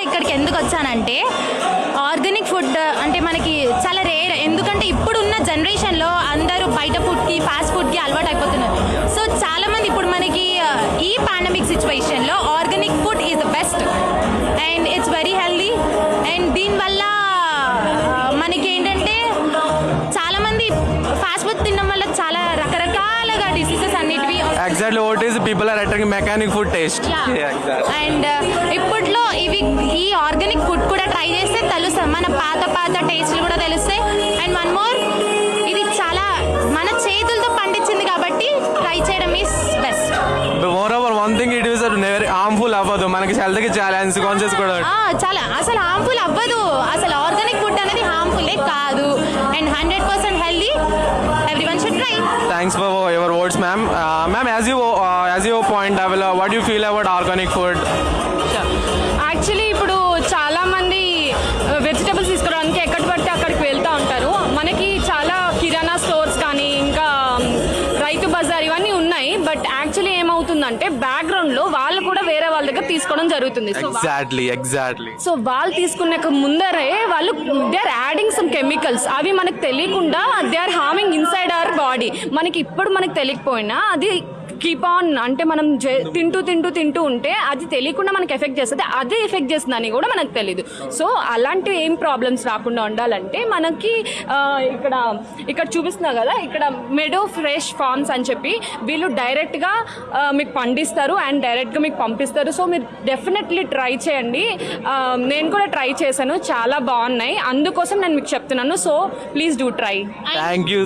ఇక్కడికి ఎందుకు వచ్చానంటే ఆర్గానిక్ ఫుడ్ అంటే మనకి చాలా రేర్. ఎందుకంటే ఇప్పుడున్న జనరేషన్లో అందరూ బయట ఫుడ్కి ఫాస్ట్ ఫుడ్కి అలవాటు అయిపోతున్నారు. సో చాలామంది ఇప్పుడు మనకి ఈ పాండమిక్ సిచ్యువేషన్లో organic food is the best and it's very healthy. And దీనివల్ల మనకి ఏంటంటే చాలామంది ఫాస్ట్ ఫుడ్ తినడం వల్ల చాలా రకరకాలుగా diseases అన్నిటివి. Exactly what is people are attacking mechanic food taste. Yeah, exactly. And ఇప్పట్లో ఈ ఆర్గానిక్ ఫుడ్ కూడా ట్రై చేస్తే తెలుస్తుంది, మన పాత టేస్ట్లు కూడా తెలుస్తాయి. అండ్ వన్ మోర్, ఇది చాలా మన చేతులతో పండించింది కాబట్టి ట్రై చేయడం is best. Moreover, one thing it is very harmful అవ్వదు, మనకి హెల్త్ కి చాలా కాన్షియస్ కూడా చాలా అసలు హార్మ్ఫుల్ అవ్వదు. అసలు ఆర్గానిక్ ఫుడ్ అనేది హార్మ్ఫుల్లే కాదు. And 100% healthy. Everyone should try. Thanks for your words, ma'am. Ma'am, as you point out, what do you feel about organic food? Actually ఇప్పుడు చాలామంది వెజిటబుల్స్ తీసుకోవడానికి ఎక్కడి పడితే అక్కడికి వెళ్తూ ఉంటారు. మనకి చాలా కిరాణా స్టోర్స్ కానీ ఇంకా రైతు బజార్ ఇవన్నీ ఉన్నాయి. బట్ యాక్చువల్లీ ఏమవుతుందంటే బ్యాక్గ్రౌండ్లో వాళ్ళు కూడా వేరే వాళ్ళ దగ్గర తీసుకోవడం జరుగుతుంది. Exactly. సో వాళ్ళు తీసుకునే ముందరే వాళ్ళు they are adding some chemicals. అవి మనకు తెలియకుండా they are harming inside our body. మనకి ఇప్పుడు మనకు తెలియకపోయినా అది కీప్ ఆన్ అంటే మనం తింటూ ఉంటే అది తెలియకుండా మనకి ఎఫెక్ట్ చేస్తుంది. అదే ఎఫెక్ట్ చేస్తుందని కూడా మనకు తెలియదు. సో అలాంటి ఏం ప్రాబ్లమ్స్ రాకుండా ఉండాలంటే మనకి ఇక్కడ చూపిస్తున్నా కదా, ఇక్కడ మెడో ఫ్రెష్ ఫార్మ్స్ అని చెప్పి వీళ్ళు డైరెక్ట్గా మీకు పండిస్తారు అండ్ డైరెక్ట్గా మీకు పంపిస్తారు. సో మీరు డెఫినెట్లీ ట్రై చేయండి. నేను కూడా ట్రై చేశాను, చాలా బాగున్నాయి. అందుకోసం నేను మీకు చెప్తున్నాను. So please do try. Thank you.